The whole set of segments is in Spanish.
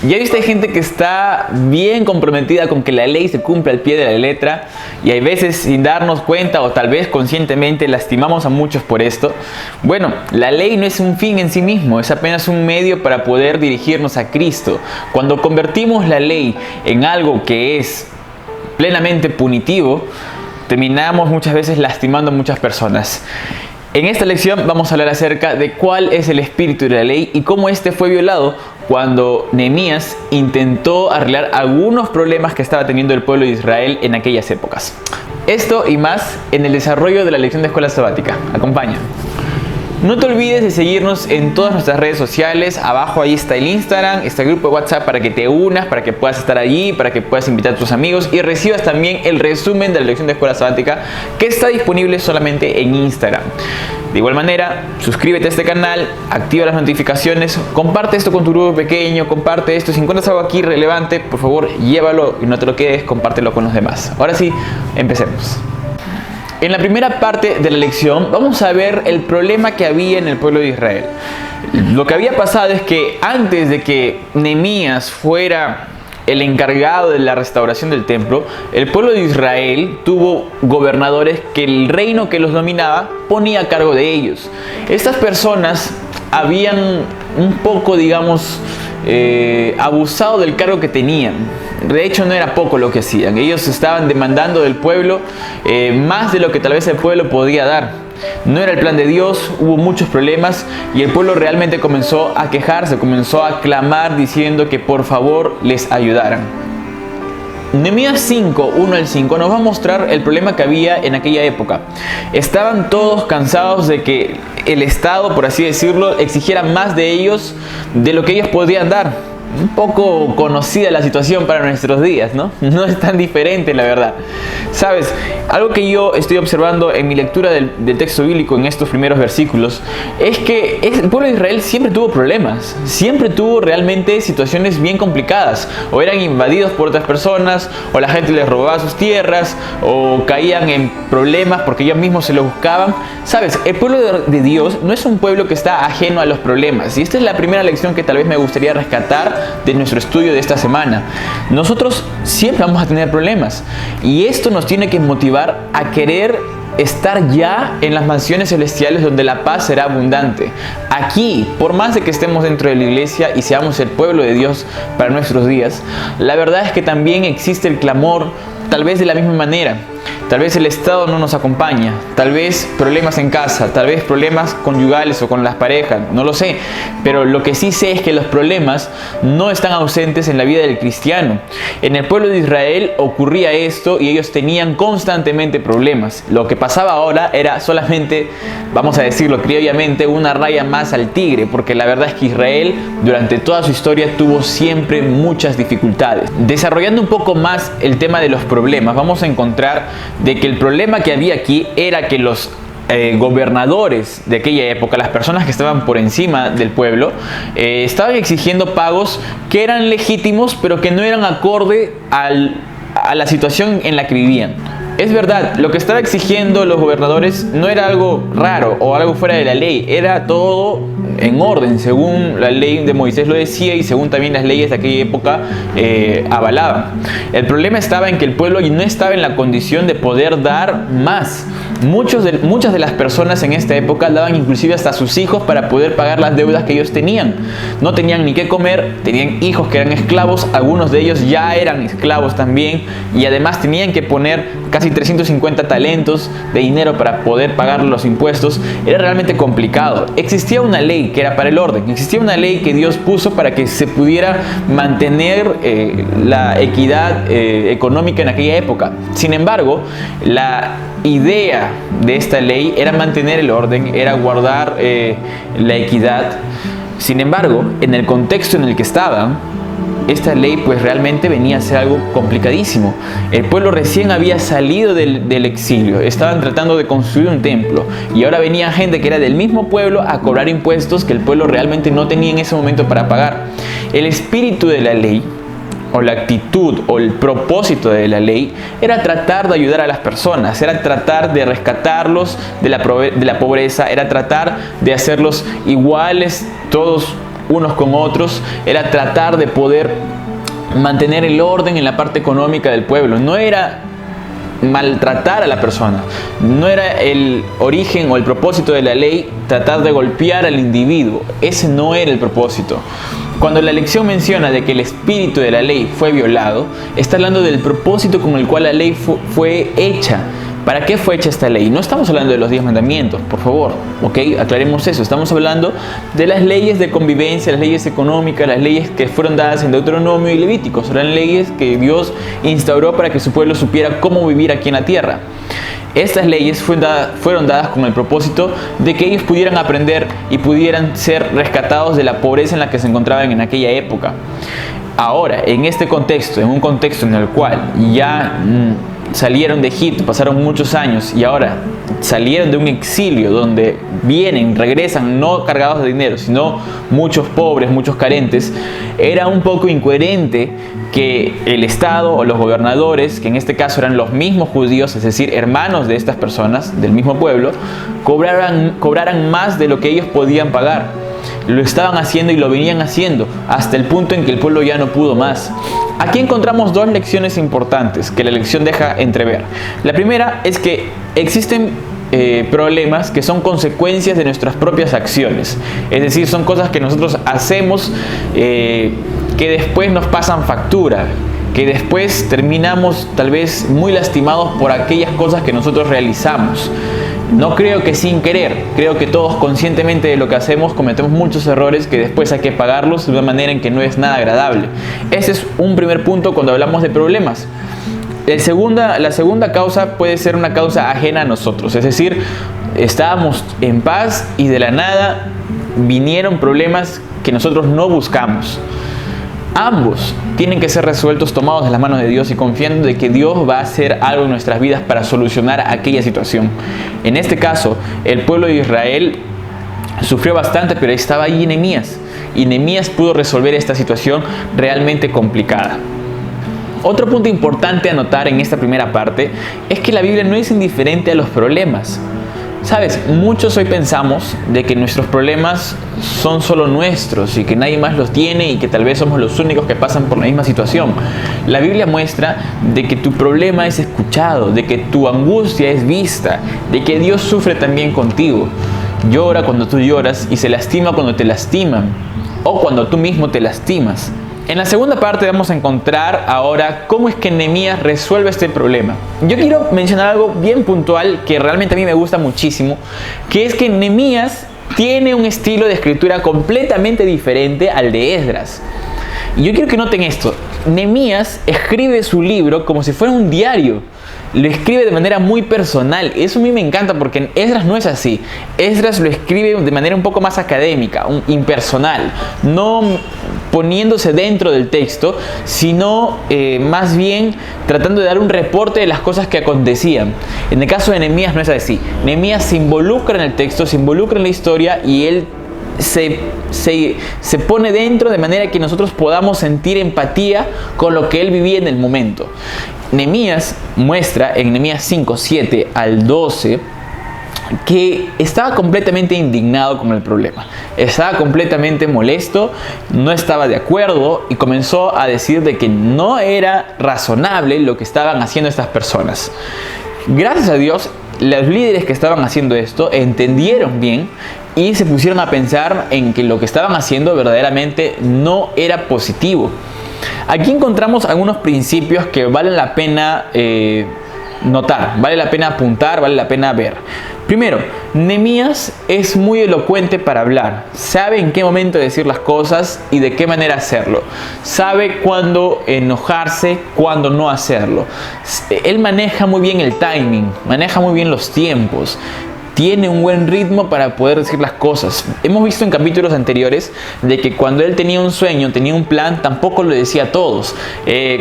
Ya viste, hay gente que está bien comprometida con que la ley se cumpla al pie de la letra, y hay veces sin darnos cuenta o tal vez conscientemente lastimamos a muchos por esto. Bueno, la ley no es un fin en sí mismo, es apenas un medio para poder dirigirnos a Cristo. Cuando convertimos la ley en algo que es plenamente punitivo, terminamos muchas veces lastimando a muchas personas. En esta lección vamos a hablar acerca de cuál es el espíritu de la ley y cómo este fue violado cuando Nehemías intentó arreglar algunos problemas que estaba teniendo el pueblo de Israel en aquellas épocas. Esto y más en el desarrollo de la lección de escuela sabática. Acompaña. No te olvides de seguirnos en todas nuestras redes sociales. Abajo ahí está el Instagram, está el grupo de WhatsApp para que te unas, para que puedas estar allí, para que puedas invitar a tus amigos y recibas también el resumen de la lección de escuela sabática que está disponible solamente en Instagram. De igual manera, suscríbete a este canal, activa las notificaciones, comparte esto con tu grupo pequeño, comparte esto. Si encuentras algo aquí relevante, por favor, llévalo y no te lo quedes, compártelo con los demás. Ahora sí, empecemos. En la primera parte de la lección vamos a ver el problema que había en el pueblo de Israel. Lo que había pasado es que antes de que Nehemías fuera el encargado de la restauración del templo, el pueblo de Israel tuvo gobernadores que el reino que los dominaba ponía a cargo de ellos. Estas personas habían un poco, digamos, abusado del cargo que tenían. De hecho, no era poco lo que hacían. Ellos estaban demandando del pueblo más de lo que tal vez el pueblo podía dar. No era el plan de Dios, hubo muchos problemas y el pueblo realmente comenzó a quejarse, comenzó a clamar diciendo que por favor les ayudaran. Nehemías 5, 1 al 5 nos va a mostrar el problema que había en aquella época. Estaban todos cansados de que el Estado, por así decirlo, exigiera más de ellos de lo que ellos podían dar. Un poco conocida la situación para nuestros días, ¿no? No es tan diferente, la verdad. Sabes, algo que yo estoy observando en mi lectura del texto bíblico en estos primeros versículos es que el pueblo de Israel siempre tuvo problemas, siempre tuvo realmente situaciones bien complicadas. O eran invadidos por otras personas, o la gente les robaba sus tierras, o caían en problemas porque ellos mismos se los buscaban. Sabes, el pueblo de Dios no es un pueblo que está ajeno a los problemas. Y esta es la primera lección que tal vez me gustaría rescatar de nuestro estudio de esta semana. Nosotros siempre vamos a tener problemas y esto nos tiene que motivar a querer estar ya en las mansiones celestiales donde la paz será abundante. Aquí, por más de que estemos dentro de la iglesia y seamos el pueblo de Dios para nuestros días, la verdad es que también existe el clamor, tal vez de la misma manera. Tal vez el Estado no nos acompaña, tal vez problemas en casa, tal vez problemas conyugales o con las parejas, no lo sé. Pero lo que sí sé es que los problemas no están ausentes en la vida del cristiano. En el pueblo de Israel ocurría esto y ellos tenían constantemente problemas. Lo que pasaba ahora era solamente, vamos a decirlo criollamente, una raya más al tigre, porque la verdad es que Israel durante toda su historia tuvo siempre muchas dificultades. Desarrollando un poco más el tema de los problemas, vamos a encontrar de que el problema que había aquí era que los gobernadores de aquella época, las personas que estaban por encima del pueblo, estaban exigiendo pagos que eran legítimos, pero que no eran acorde a la situación en la que vivían. Es verdad, lo que estaba exigiendo los gobernadores no era algo raro o algo fuera de la ley, era todo en orden, según la ley de Moisés lo decía y según también las leyes de aquella época avalaban. El problema estaba en que el pueblo no estaba en la condición de poder dar más. Muchas de las personas en esta época daban inclusive hasta a sus hijos para poder pagar las deudas que ellos tenían. No tenían ni qué comer, tenían hijos que eran esclavos, algunos de ellos ya eran esclavos también y además tenían que poner casi 350 talentos de dinero para poder pagar los impuestos. Era realmente complicado. Existía una ley que era para el orden, existía una ley que Dios puso para que se pudiera mantener la equidad económica en aquella época. Sin embargo, la idea de esta ley era mantener el orden, era guardar la equidad. Sin embargo, en el contexto en el que estaban, esta ley pues realmente venía a ser algo complicadísimo. El pueblo recién había salido del exilio, estaban tratando de construir un templo y ahora venía gente que era del mismo pueblo a cobrar impuestos que el pueblo realmente no tenía en ese momento para pagar. El espíritu de la ley, o la actitud o el propósito de la ley, era tratar de ayudar a las personas, era tratar de rescatarlos de la pobreza, era tratar de hacerlos iguales todos unos con otros, era tratar de poder mantener el orden en la parte económica del pueblo. No era maltratar a la persona, no era el origen o el propósito de la ley tratar de golpear al individuo. Ese no era el propósito. Cuando la lección menciona de que el espíritu de la ley fue violado, está hablando del propósito con el cual la ley fue hecha. ¿Para qué fue hecha esta ley? No estamos hablando de los 10 mandamientos, por favor, ¿ok? Aclaremos eso. Estamos hablando de las leyes de convivencia, las leyes económicas, las leyes que fueron dadas en Deuteronomio y Levíticos. Eran leyes que Dios instauró para que su pueblo supiera cómo vivir aquí en la tierra. Estas leyes fueron dadas con el propósito de que ellos pudieran aprender y pudieran ser rescatados de la pobreza en la que se encontraban en aquella época. Ahora, en este contexto, en un contexto en el cual ya salieron de Egipto, pasaron muchos años y ahora salieron de un exilio donde regresan no cargados de dinero, sino muchos pobres, muchos carentes, era un poco incoherente que el Estado o los gobernadores, que en este caso eran los mismos judíos, es decir, hermanos de estas personas, del mismo pueblo, cobraran más de lo que ellos podían pagar. Lo estaban haciendo y lo venían haciendo hasta el punto en que el pueblo ya no pudo más. Aquí encontramos dos lecciones importantes que la lección deja entrever. La primera es que existen problemas que son consecuencias de nuestras propias acciones. Es decir, son cosas que nosotros hacemos que después nos pasan factura, que después terminamos tal vez muy lastimados por aquellas cosas que nosotros realizamos. No creo que sin querer, creo que todos conscientemente de lo que hacemos cometemos muchos errores que después hay que pagarlos de una manera en que no es nada agradable. Ese es un primer punto cuando hablamos de problemas. La segunda causa puede ser una causa ajena a nosotros, es decir, estábamos en paz y de la nada vinieron problemas que nosotros no buscamos. Ambos tienen que ser resueltos, tomados de las manos de Dios y confiando de que Dios va a hacer algo en nuestras vidas para solucionar aquella situación. En este caso, el pueblo de Israel sufrió bastante, pero estaba ahí Nehemías. Y Nehemías pudo resolver esta situación realmente complicada. Otro punto importante a notar en esta primera parte es que la Biblia no es indiferente a los problemas. Sabes, muchos hoy pensamos de que nuestros problemas son solo nuestros y que nadie más los tiene y que tal vez somos los únicos que pasan por la misma situación. La Biblia muestra de que tu problema es escuchado, de que tu angustia es vista, de que Dios sufre también contigo. Llora cuando tú lloras y se lastima cuando te lastiman o cuando tú mismo te lastimas. En la segunda parte vamos a encontrar ahora cómo es que Nehemías resuelve este problema. Yo quiero mencionar algo bien puntual que realmente a mí me gusta muchísimo, que es que Nehemías tiene un estilo de escritura completamente diferente al de Esdras. Y yo quiero que noten esto. Nehemías escribe su libro como si fuera un diario. Lo escribe de manera muy personal. Eso a mí me encanta porque en Esdras no es así. Esdras lo escribe de manera un poco más académica, impersonal, no poniéndose dentro del texto, sino más bien tratando de dar un reporte de las cosas que acontecían. En el caso de Nehemías no es así. Nehemías se involucra en el texto, se involucra en la historia y él se pone dentro de manera que nosotros podamos sentir empatía con lo que él vivía en el momento. Nehemías muestra en Nehemías 5, 7 al 12 que estaba completamente indignado con el problema, estaba completamente molesto, no estaba de acuerdo y comenzó a decir de que no era razonable lo que estaban haciendo estas personas. Gracias a Dios, los líderes que estaban haciendo esto entendieron bien y se pusieron a pensar en que lo que estaban haciendo verdaderamente no era positivo. Aquí encontramos algunos principios que valen la pena notar, vale la pena apuntar, vale la pena ver. Primero, Nehemías es muy elocuente para hablar, sabe en qué momento decir las cosas y de qué manera hacerlo, sabe cuándo enojarse, cuándo no hacerlo. Él maneja muy bien el timing, maneja muy bien los tiempos. Tiene un buen ritmo para poder decir las cosas. Hemos visto en capítulos anteriores de que cuando él tenía un sueño, tenía un plan, tampoco lo decía a todos.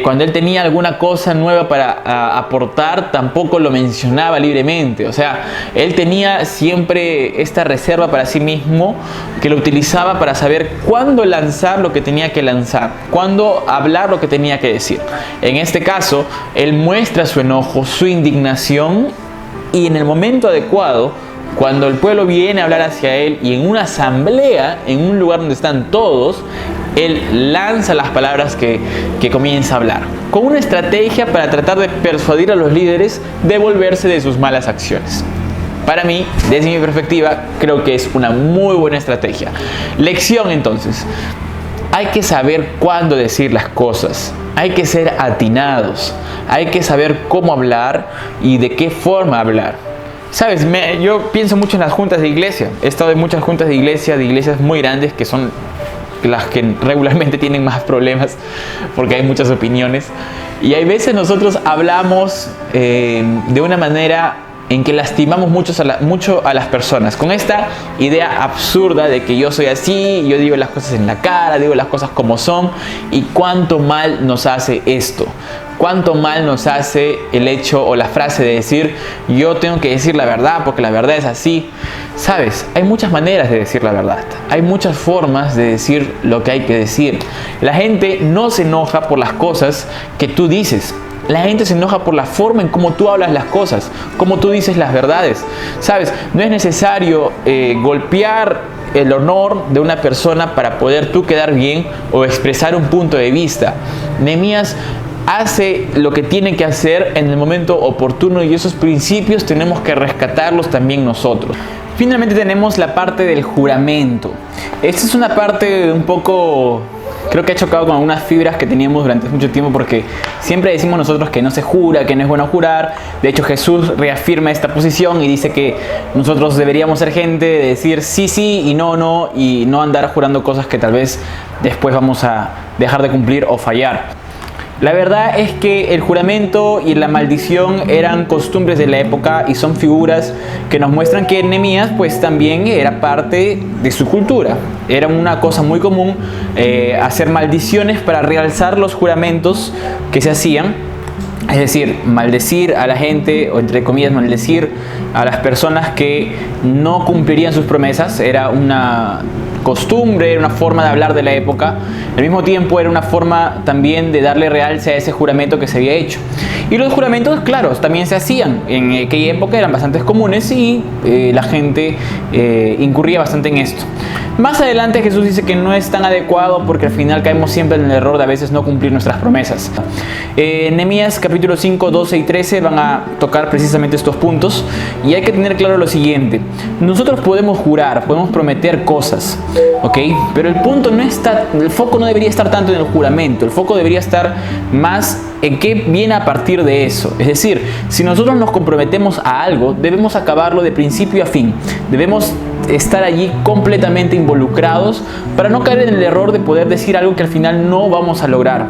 Cuando él tenía alguna cosa nueva para aportar, tampoco lo mencionaba libremente. O sea, él tenía siempre esta reserva para sí mismo que lo utilizaba para saber cuándo lanzar lo que tenía que lanzar, cuándo hablar lo que tenía que decir. En este caso, él muestra su enojo, su indignación y en el momento adecuado cuando el pueblo viene a hablar hacia él y en una asamblea, en un lugar donde están todos, él lanza las palabras que comienza a hablar, con una estrategia para tratar de persuadir a los líderes de volverse de sus malas acciones. Para mí, desde mi perspectiva, creo que es una muy buena estrategia. Lección entonces: hay que saber cuándo decir las cosas, hay que ser atinados, hay que saber cómo hablar y de qué forma hablar. Sabes, yo pienso mucho en las juntas de iglesia. He estado en muchas juntas de iglesias muy grandes, que son las que regularmente tienen más problemas porque hay muchas opiniones. Y hay veces nosotros hablamos de una manera en que lastimamos mucho a las personas, con esta idea absurda de que yo soy así, yo digo las cosas en la cara, digo las cosas como son. Y cuánto mal nos hace esto, cuánto mal nos hace el hecho o la frase de decir yo tengo que decir la verdad porque la verdad es así. Sabes, hay muchas maneras de decir la verdad, hay muchas formas de decir lo que hay que decir. La gente no se enoja por las cosas que tú dices. La gente se enoja por la forma en cómo tú hablas las cosas, cómo tú dices las verdades. ¿Sabes? No es necesario golpear el honor de una persona para poder tú quedar bien o expresar un punto de vista. Nehemías hace lo que tiene que hacer en el momento oportuno y esos principios tenemos que rescatarlos también nosotros. Finalmente tenemos la parte del juramento. Esta es una parte un poco... creo que ha chocado con algunas fibras que teníamos durante mucho tiempo, porque siempre decimos nosotros que no se jura, que no es bueno jurar. De hecho, Jesús reafirma esta posición y dice que nosotros deberíamos ser gente de decir sí, sí y no, y no andar jurando cosas que tal vez después vamos a dejar de cumplir o fallar. La verdad es que el juramento y la maldición eran costumbres de la época y son figuras que nos muestran que Nehemías pues también era parte de su cultura. Era una cosa muy común hacer maldiciones para realzar los juramentos que se hacían. Es decir, maldecir a la gente, o entre comillas maldecir a las personas que no cumplirían sus promesas. Era una costumbre, era una forma de hablar de la época. Al mismo tiempo era una forma también de darle realce a ese juramento que se había hecho. Y los juramentos, claro, también se hacían. En aquella época eran bastante comunes y la gente incurría bastante en esto. Más adelante Jesús dice que no es tan adecuado porque al final caemos siempre en el error de a veces no cumplir nuestras promesas. Nehemías capítulo 5, 12 y 13 van a tocar precisamente estos puntos y hay que tener claro lo siguiente. Nosotros podemos jurar, podemos prometer cosas, ¿ok? Pero el punto no está, el foco no debería estar tanto en el juramento, el foco debería estar más en qué viene a partir de eso. Es decir, si nosotros nos comprometemos a algo, debemos acabarlo de principio a fin. Debemos estar allí completamente involucrados para no caer en el error de poder decir algo que al final no vamos a lograr.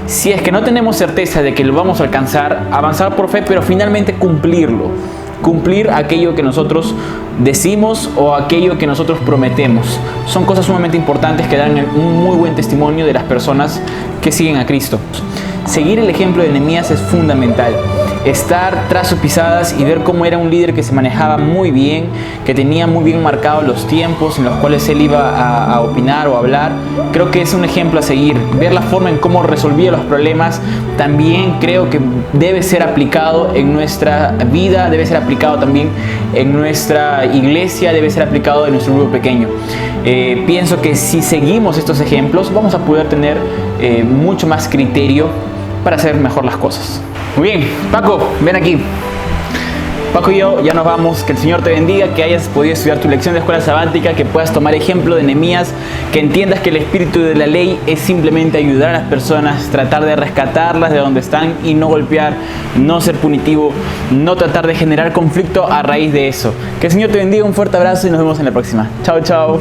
Si es que no tenemos certeza de que lo vamos a alcanzar, avanzar por fe, pero finalmente cumplirlo. Cumplir aquello que nosotros decimos o aquello que nosotros prometemos. Son cosas sumamente importantes que dan un muy buen testimonio de las personas que siguen a Cristo. Seguir el ejemplo de Nehemías es fundamental. Estar tras sus pisadas y ver cómo era un líder que se manejaba muy bien, que tenía muy bien marcados los tiempos en los cuales él iba a opinar o hablar. Creo que es un ejemplo a seguir. Ver la forma en cómo resolvía los problemas también creo que debe ser aplicado en nuestra vida, debe ser aplicado también en nuestra iglesia, debe ser aplicado en nuestro grupo pequeño. Pienso que si seguimos estos ejemplos vamos a poder tener mucho más criterio para hacer mejor las cosas. Muy bien, Paco, ven aquí. Paco y yo ya nos vamos. Que el Señor te bendiga, que hayas podido estudiar tu lección de escuela sabática, que puedas tomar ejemplo de Nehemías, que entiendas que el espíritu de la ley es simplemente ayudar a las personas, tratar de rescatarlas de donde están y no golpear, no ser punitivo, no tratar de generar conflicto a raíz de eso. Que el Señor te bendiga, un fuerte abrazo y nos vemos en la próxima. Chao, chao.